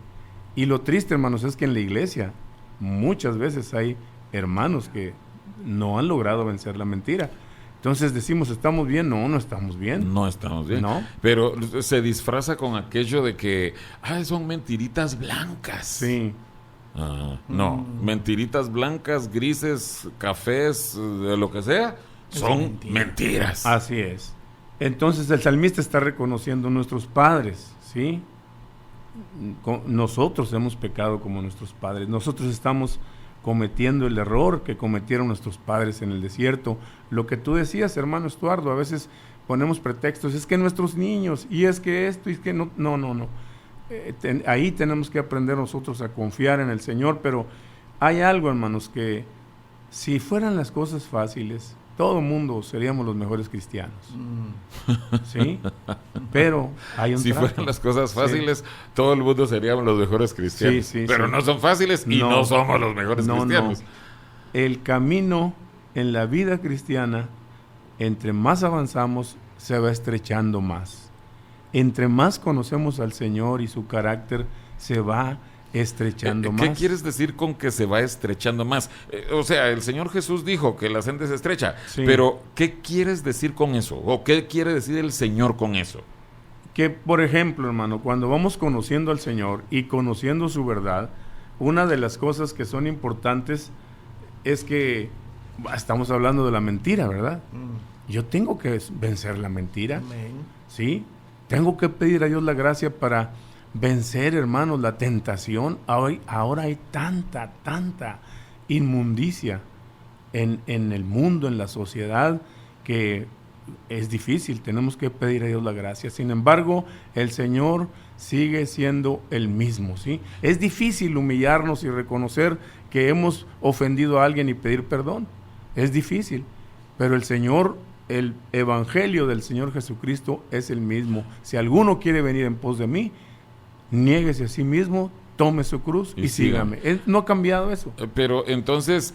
Y lo triste, hermanos, es que en la iglesia muchas veces hay hermanos que no han logrado vencer la mentira. Entonces decimos, ¿estamos bien? No, no estamos bien. No estamos bien. No. Pero se disfraza con aquello de que, son mentiritas blancas. Sí. No, mentiritas blancas, grises, cafés, de lo que sea, son mentiras. Así es. Entonces el salmista está reconociendo a nuestros padres, ¿sí? Nosotros hemos pecado como nuestros padres. Nosotros estamos cometiendo el error que cometieron nuestros padres en el desierto. Lo que tú decías, hermano Estuardo, a veces ponemos pretextos, es que nuestros niños, y es que esto, y es que no. Ahí tenemos que aprender nosotros a confiar en el Señor, pero hay algo, hermanos, que si fueran las cosas fáciles, todo el mundo seríamos los mejores cristianos. ¿Sí? Pero hay un Si trato. fueran las cosas fáciles, todo el mundo seríamos los mejores cristianos. Sí, pero no son fáciles y no somos los mejores cristianos. No. El camino en la vida cristiana, entre más avanzamos, se va estrechando más. Entre más conocemos al Señor y su carácter, se va estrechando más. ¿Qué quieres decir con que se va estrechando más? O sea, el Señor Jesús dijo que la senda se estrecha, pero ¿qué quieres decir con eso? ¿O qué quiere decir el Señor con eso? Que, por ejemplo, hermano, cuando vamos conociendo al Señor y conociendo su verdad, una de las cosas que son importantes es que estamos hablando de la mentira, ¿verdad? Yo tengo que vencer la mentira. Amén. ¿Sí? Tengo que pedir a Dios la gracia para vencer, hermanos, la tentación. Ahora hay tanta inmundicia en el mundo, en la sociedad, que es difícil. Tenemos que pedir a Dios la gracia. Sin embargo, el Señor sigue siendo el mismo, ¿sí? Es difícil humillarnos y reconocer que hemos ofendido a alguien y pedir perdón. Es difícil, pero el Señor, el evangelio del Señor Jesucristo es el mismo. Si alguno quiere venir en pos de mí, niéguese a sí mismo, tome su cruz y sígame. No ha cambiado eso. Pero entonces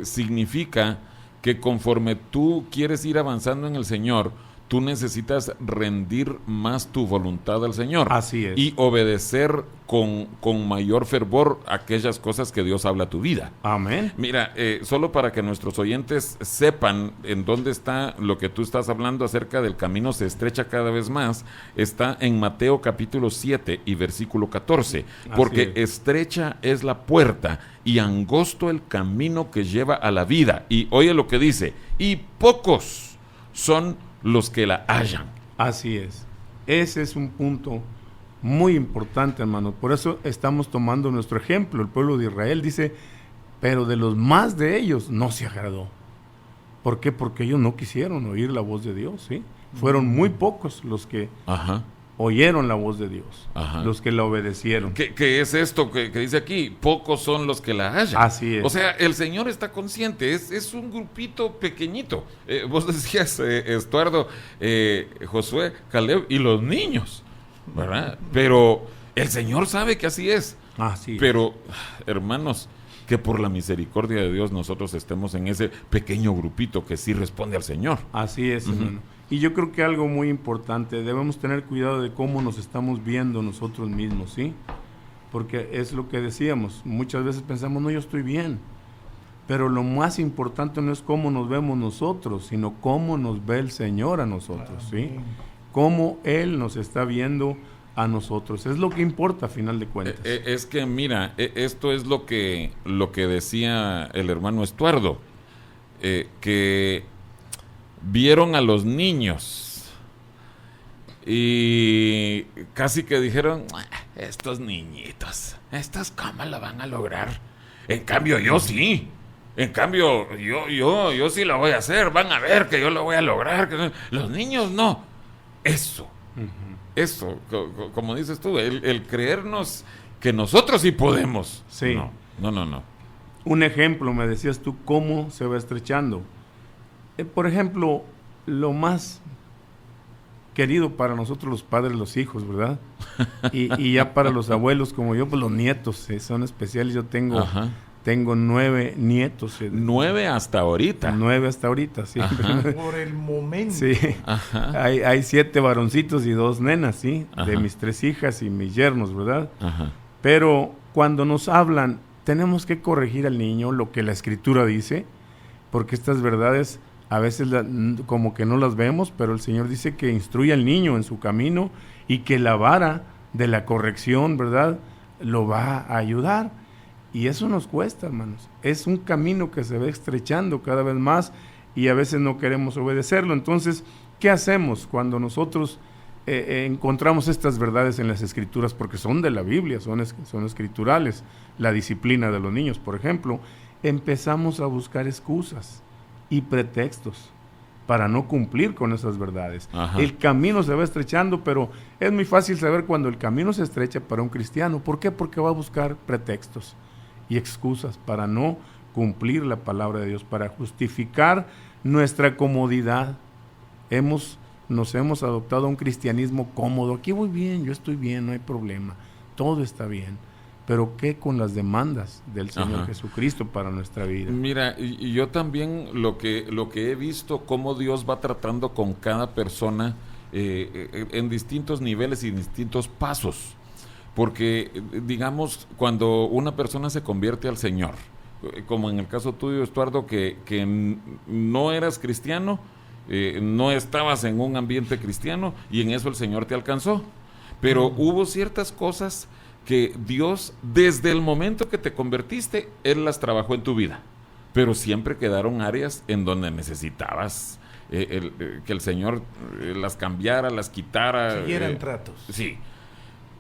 significa que conforme tú quieres ir avanzando en el Señor, tú necesitas rendir más tu voluntad al Señor. Así es. Y obedecer con mayor fervor aquellas cosas que Dios habla a tu vida. Amén. Mira, solo para que nuestros oyentes sepan en dónde está lo que tú estás hablando acerca del camino se estrecha cada vez más, está en Mateo capítulo 7 y versículo 14. Porque estrecha es la puerta y angosto el camino que lleva a la vida. Y oye lo que dice, y pocos son los que la hallan. Así es. Ese es un punto muy importante, hermano. Por eso estamos tomando nuestro ejemplo. El pueblo de Israel dice, pero de los más de ellos no se agradó. ¿Por qué? Porque ellos no quisieron oír la voz de Dios, ¿sí? Fueron muy pocos los que oyeron la voz de Dios, los que la obedecieron. ¿Qué es esto que dice aquí? Pocos son los que la hallan. Así es. O sea, el Señor está consciente, es un grupito pequeñito. Vos decías, Estuardo, Josué, Caleb y los niños, ¿verdad? Pero el Señor sabe que así es. Así es. Pero, hermanos, que por la misericordia de Dios nosotros estemos en ese pequeño grupito que sí responde al Señor. Así es, hermano. Y yo creo que algo muy importante, debemos tener cuidado de cómo nos estamos viendo nosotros mismos, ¿sí? Porque es lo que decíamos, muchas veces pensamos, no, yo estoy bien, pero lo más importante no es cómo nos vemos nosotros, sino cómo nos ve el Señor a nosotros, ¿sí? Cómo Él nos está viendo a nosotros, es lo que importa a final de cuentas. Es que mira, esto es lo que decía el hermano Estuardo, que vieron a los niños y casi que dijeron, estos niñitos, estos cómo lo van a lograr. En cambio yo sí, yo sí lo voy a hacer, van a ver que yo lo voy a lograr. Los niños no. Eso, como dices tú, el creernos que nosotros sí podemos. Sí. No. Un ejemplo, me decías tú, cómo se va estrechando. Por ejemplo, lo más querido para nosotros los padres, los hijos, ¿verdad? Y ya para los abuelos como yo, pues los nietos son especiales. Yo tengo 9 nietos. 9 hasta ahorita. 9 hasta ahorita, sí. Por el momento. Sí. Hay 7 varoncitos y 2 nenas, sí, de mis 3 hijas y mis yernos, ¿verdad? Pero cuando nos hablan, tenemos que corregir al niño lo que la Escritura dice, porque estas verdades a veces como que no las vemos, pero el Señor dice que instruye al niño en su camino y que la vara de la corrección, ¿verdad?, lo va a ayudar. Y eso nos cuesta, hermanos. Es un camino que se va estrechando cada vez más y a veces no queremos obedecerlo. Entonces, ¿qué hacemos cuando nosotros encontramos estas verdades en las Escrituras? Porque son de la Biblia, son escriturales. La disciplina de los niños, por ejemplo. Empezamos a buscar excusas y pretextos para no cumplir con esas verdades. Ajá. El camino se va estrechando, pero es muy fácil saber cuando el camino se estrecha para un cristiano. ¿Por qué? Porque va a buscar pretextos y excusas para no cumplir la palabra de Dios, para justificar nuestra comodidad. Nos hemos adoptado a un cristianismo cómodo. Aquí voy bien, yo estoy bien, no hay problema, todo está bien. Pero ¿qué con las demandas del Señor Jesucristo para nuestra vida? Mira, y yo también lo que he visto, cómo Dios va tratando con cada persona en distintos niveles y distintos pasos. Porque, digamos, cuando una persona se convierte al Señor, como en el caso tuyo, Estuardo, que no eras cristiano, no estabas en un ambiente cristiano, y en eso el Señor te alcanzó. Pero hubo ciertas cosas que Dios, desde el momento que te convertiste, Él las trabajó en tu vida. Pero siempre quedaron áreas en donde necesitabas que el Señor las cambiara, las quitara. Siguieran tratos. Sí.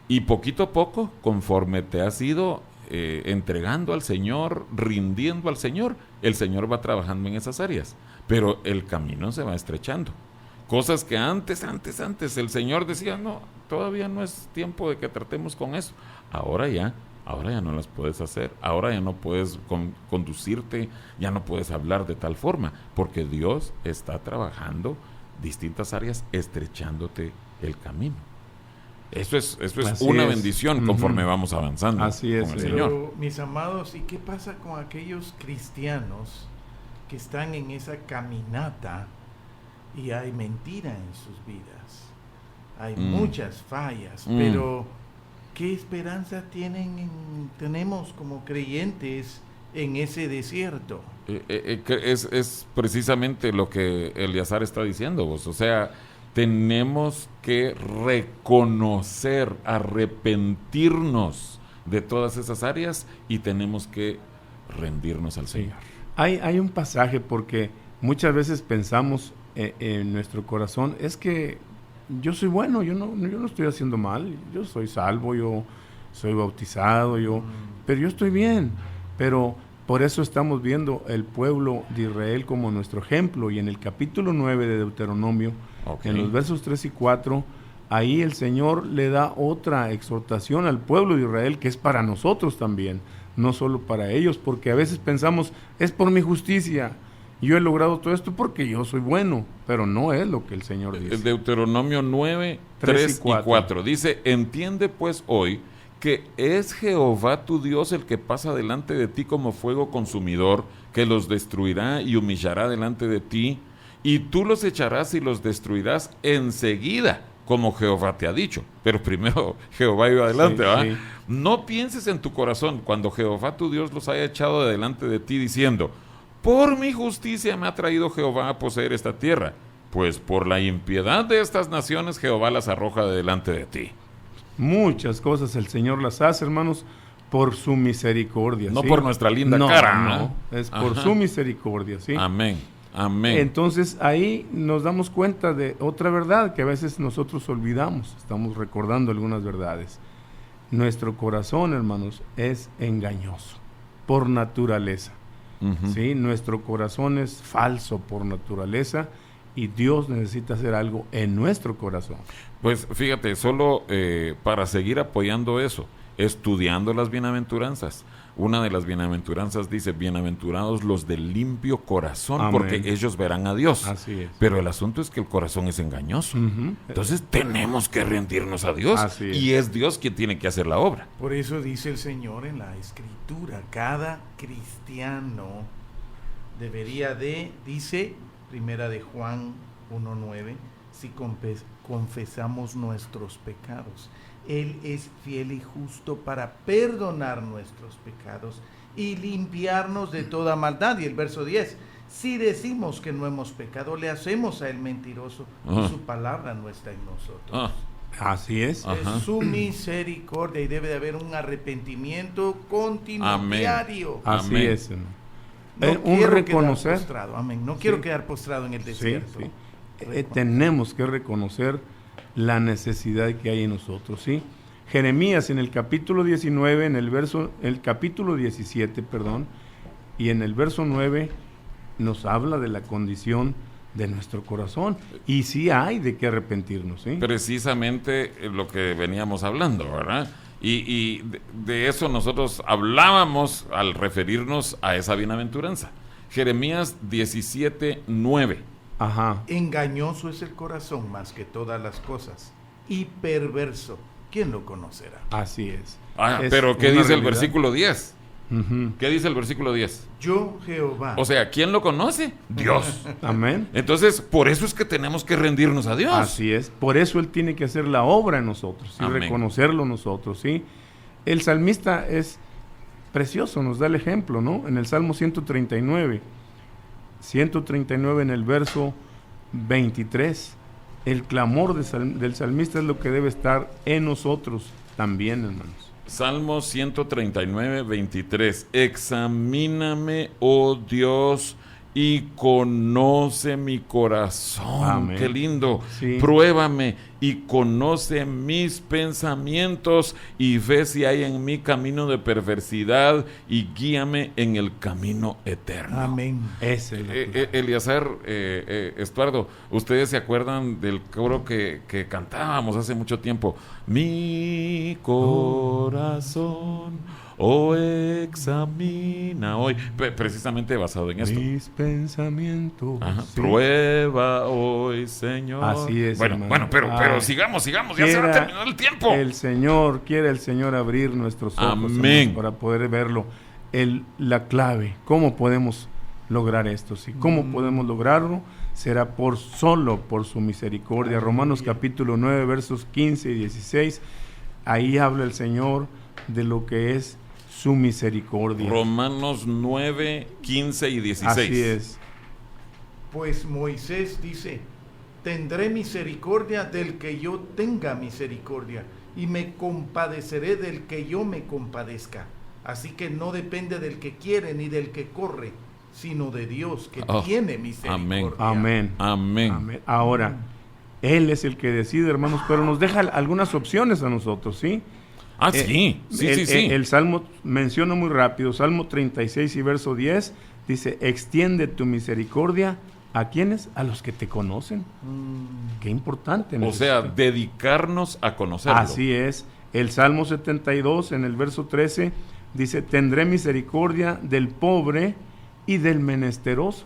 Y poquito a poco, conforme te has ido entregando al Señor, rindiendo al Señor, el Señor va trabajando en esas áreas. Pero el camino se va estrechando. Cosas que antes el Señor decía, no, todavía no es tiempo de que tratemos con eso. Ahora ya no las puedes hacer. Ahora ya no puedes conducirte, ya no puedes hablar de tal forma, porque Dios está trabajando distintas áreas, estrechándote el camino. Eso es una bendición conforme vamos avanzando. Así es, con el Señor. Señor. Mis amados, ¿y qué pasa con aquellos cristianos que están en esa caminata y hay mentira en sus vidas? Hay muchas fallas, pero ¿qué esperanza tenemos como creyentes en ese desierto? Es precisamente lo que Eleazar está diciendo, vos. O sea, tenemos que reconocer, arrepentirnos de todas esas áreas y tenemos que rendirnos al Señor. Hay un pasaje, porque muchas veces pensamos en nuestro corazón, es que yo soy bueno, yo no estoy haciendo mal, yo soy salvo, yo soy bautizado, pero yo estoy bien. Pero por eso estamos viendo el pueblo de Israel como nuestro ejemplo, y en el capítulo 9 de Deuteronomio, en los versos 3 y 4, ahí el Señor le da otra exhortación al pueblo de Israel, que es para nosotros también, no solo para ellos, porque a veces pensamos, es por mi justicia, yo he logrado todo esto porque yo soy bueno, pero no es lo que el Señor dice. Deuteronomio 9, 3 y 4 dice, entiende pues hoy que es Jehová tu Dios el que pasa delante de ti como fuego consumidor, que los destruirá y humillará delante de ti, y tú los echarás y los destruirás enseguida, como Jehová te ha dicho. Pero primero Jehová iba adelante, ¿va? Sí. No pienses en tu corazón cuando Jehová tu Dios los haya echado de delante de ti, diciendo, por mi justicia me ha traído Jehová a poseer esta tierra, pues por la impiedad de estas naciones Jehová las arroja de delante de ti. Muchas cosas el Señor las hace, hermanos, por su misericordia. No, ¿sí? Por nuestra linda cara. No, es por su misericordia, ¿sí? Amén, amén. Entonces ahí nos damos cuenta de otra verdad que a veces nosotros olvidamos, estamos recordando algunas verdades. Nuestro corazón, hermanos, es engañoso por naturaleza. ¿Sí? Nuestro corazón es falso por naturaleza, y Dios necesita hacer algo en nuestro corazón. Pues fíjate, solo para seguir apoyando eso, estudiando las bienaventuranzas. Una de las bienaventuranzas dice, bienaventurados los de limpio corazón, amén, porque ellos verán a Dios. Así es. Pero el asunto es que el corazón es engañoso. Entonces tenemos que rendirnos a Dios, y es Dios quien tiene que hacer la obra. Por eso dice el Señor en la Escritura, cada cristiano debería dice Primera de Juan 1:9, si confesamos nuestros pecados, Él es fiel y justo para perdonar nuestros pecados y limpiarnos de toda maldad. Y el verso 10, Si decimos que no hemos pecado, le hacemos a él mentiroso y su palabra no está en nosotros. Así es. Es su misericordia y debe de haber un arrepentimiento continuo, diario. Así es. Un reconocer. Quedar postrado, amén. No quiero quedar postrado en el desierto. Tenemos que reconocer la necesidad que hay en nosotros, ¿sí? Jeremías en el capítulo 19, el capítulo 17, y en el verso 9 nos habla de la condición de nuestro corazón, y sí hay de qué arrepentirnos, ¿sí? Precisamente lo que veníamos hablando, ¿verdad? Y de eso nosotros hablábamos al referirnos a esa bienaventuranza. Jeremías 17:9. Engañoso es el corazón más que todas las cosas, y perverso, ¿quién lo conocerá? Así es. Pero ¿qué dice el versículo 10? ¿Qué dice el versículo 10? Yo, Jehová. O sea, ¿quién lo conoce? Dios. Amén. Entonces, por eso es que tenemos que rendirnos a Dios. Así es. Por eso Él tiene que hacer la obra en nosotros y reconocerlo nosotros, ¿sí? El salmista es precioso, nos da el ejemplo, ¿no? En el Salmo 139 en el verso 23, el clamor del salmista es lo que debe estar en nosotros también, hermanos. Salmo 139, 23. Examíname, oh Dios, y conoce mi corazón. Amén. Qué lindo. Sí. Pruébame y conoce mis pensamientos y ve si hay en mí camino de perversidad y guíame en el camino eterno. Amén. Eliezer, Estuardo, ¿ustedes se acuerdan del coro que cantábamos hace mucho tiempo? Mi corazón examina hoy, precisamente basado en esto. Mis pensamientos. Sí. Prueba hoy, Señor. Así es. Bueno, pero sigamos, ya se va a terminar el tiempo. Quiere el Señor abrir nuestros ojos, amén, para poder verlo. La clave, ¿cómo podemos lograr esto? ¿Sí? ¿Cómo podemos lograrlo? Será solo por su misericordia. Romanos capítulo 9, versos 15 y 16. Ahí habla el Señor de lo que es su misericordia. Romanos 9, 15 y 16. Así es. Pues Moisés dice: tendré misericordia del que yo tenga misericordia, y me compadeceré del que yo me compadezca. Así que no depende del que quiere ni del que corre, sino de Dios que tiene misericordia. Amén. Ahora, Él es el que decide, hermanos, pero nos deja algunas opciones a nosotros, ¿sí? Sí. El Salmo menciona muy rápido, Salmo 36 y verso 10, dice: extiende tu misericordia, ¿a quiénes? A los que te conocen. Qué importante. O sea, dedicarnos a conocerlo. Así es. El Salmo 72 en el verso 13 dice: tendré misericordia del pobre y del menesteroso.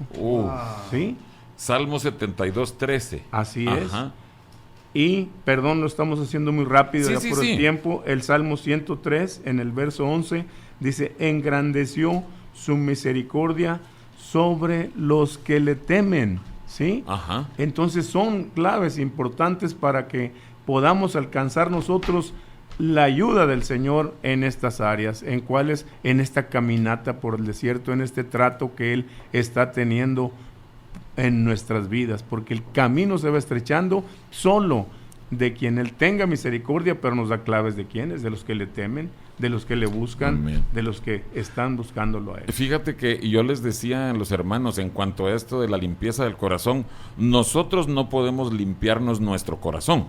¿Sí? Salmo 72, 13. Así es. Y, perdón, lo estamos haciendo muy rápido el tiempo. El Salmo 103 en el verso 11 dice: engrandeció su misericordia sobre los que le temen. ¿Sí? Entonces son claves importantes para que podamos alcanzar nosotros la ayuda del Señor en estas áreas, en esta caminata por el desierto, en este trato que Él está teniendo en nuestras vidas, porque el camino se va estrechando solo de quien Él tenga misericordia, pero nos da claves de quiénes, de los que le temen, de los que le buscan, amén, de los que están buscándolo a Él. Fíjate que yo les decía a los hermanos en cuanto a esto de la limpieza del corazón, nosotros no podemos limpiarnos nuestro corazón,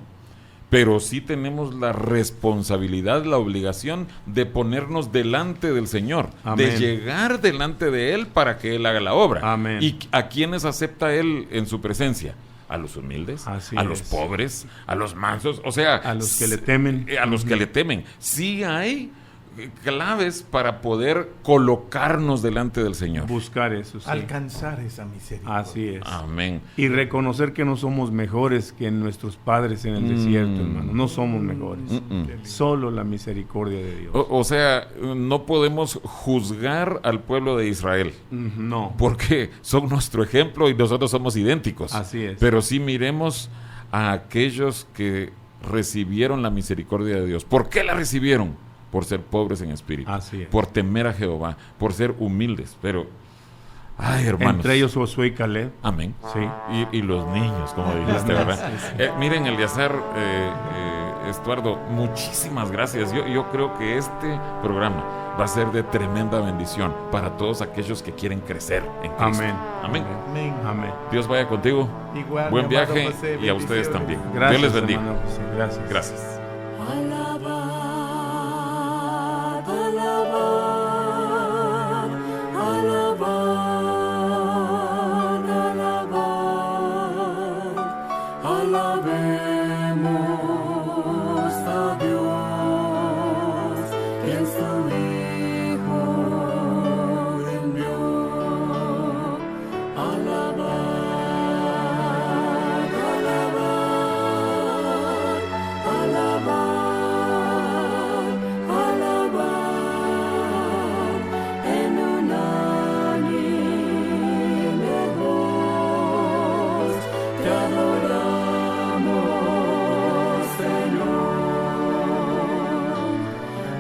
pero sí tenemos la responsabilidad, la obligación de ponernos delante del Señor, amén, de llegar delante de Él para que Él haga la obra. Amén. ¿Y a quiénes acepta Él en su presencia? A los humildes, los pobres, a los mansos, o sea, a los que le temen. A los que le temen. Sí hay claves para poder colocarnos delante del Señor. Buscar eso, sí. Alcanzar esa misericordia. Así es. Amén. Y reconocer que no somos mejores que nuestros padres en el desierto, hermano. No somos mejores. Solo la misericordia de Dios. O sea, no podemos juzgar al pueblo de Israel. No. Porque son nuestro ejemplo y nosotros somos idénticos. Así es. Pero sí miremos a aquellos que recibieron la misericordia de Dios. ¿Por qué la recibieron? Por ser pobres en espíritu, así es, por temer a Jehová, por ser humildes. Pero Ay, hermanos. Entre ellos Josué y Caleb. Amén. Sí. Y los niños, como dijiste, ¿verdad? Miren, Eleazar, Estuardo, muchísimas gracias. Yo creo que este programa va a ser de tremenda bendición para todos aquellos que quieren crecer en Cristo. Amén. Amén. Amén. Amén. Dios vaya contigo. Igual, Buen mi amado viaje José, y a ustedes bendiciones. también. Gracias, Dios les bendiga. hermano José. Gracias. Gracias. Alabad, alabad, alabad, alabad, alabemos a Dios, quien su Hijo envió. Alabad, alabad, alabad, en unánime voz, te adoramos, Señor.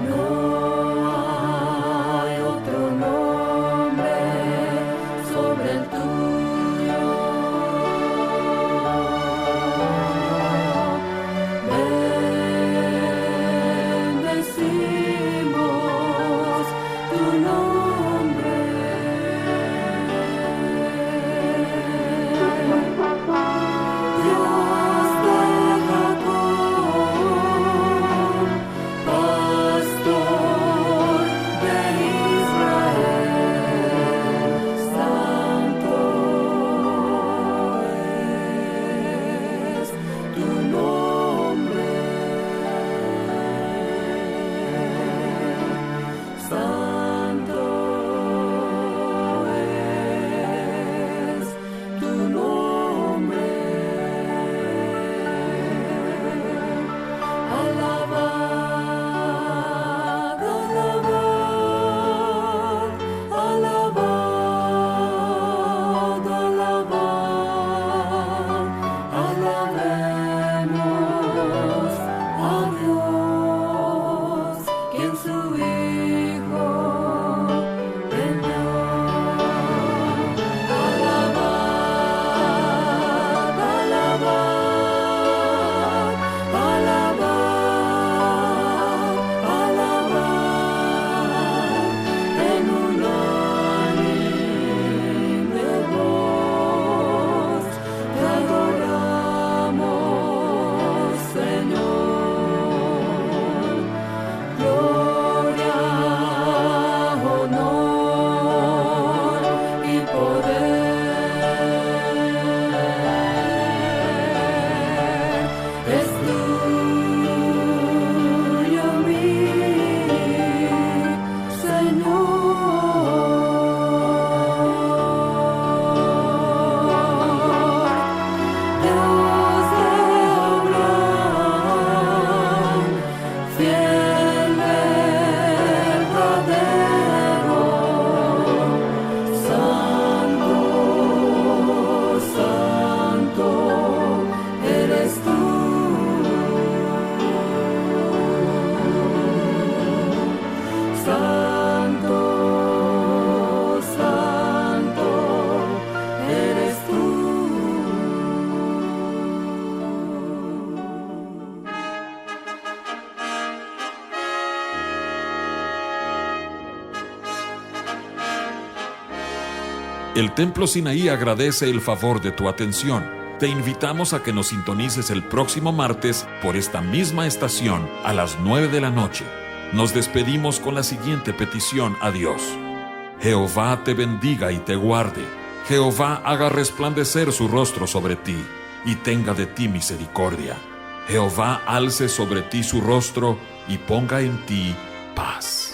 No hay otro nombre sobre el tuyo. Bendecimos tu nombre. Dios de Jacob, pastor de Israel, santo es tu nombre. Santo es tu nombre. Alabad, alabad, alabad, alabad, alabemos a Dios, quien su Hijo envió. Alabad, alabad, alabad, alabad, en unánime voz, te adoramos, Señor. Gloria, honor y poder es tuyo, mi Señor. Dios de Abraham, fiel, verdadero, santo, santo eres tú. Santo, santo eres tú. El Templo Sinaí agradece el favor de tu atención. Te invitamos a que nos sintonices el próximo martes por esta misma estación a las 9 de la noche. Nos despedimos con la siguiente petición a Dios. Jehová te bendiga y te guarde. Jehová haga resplandecer su rostro sobre ti y tenga de ti misericordia. Jehová alce sobre ti su rostro y ponga en ti paz.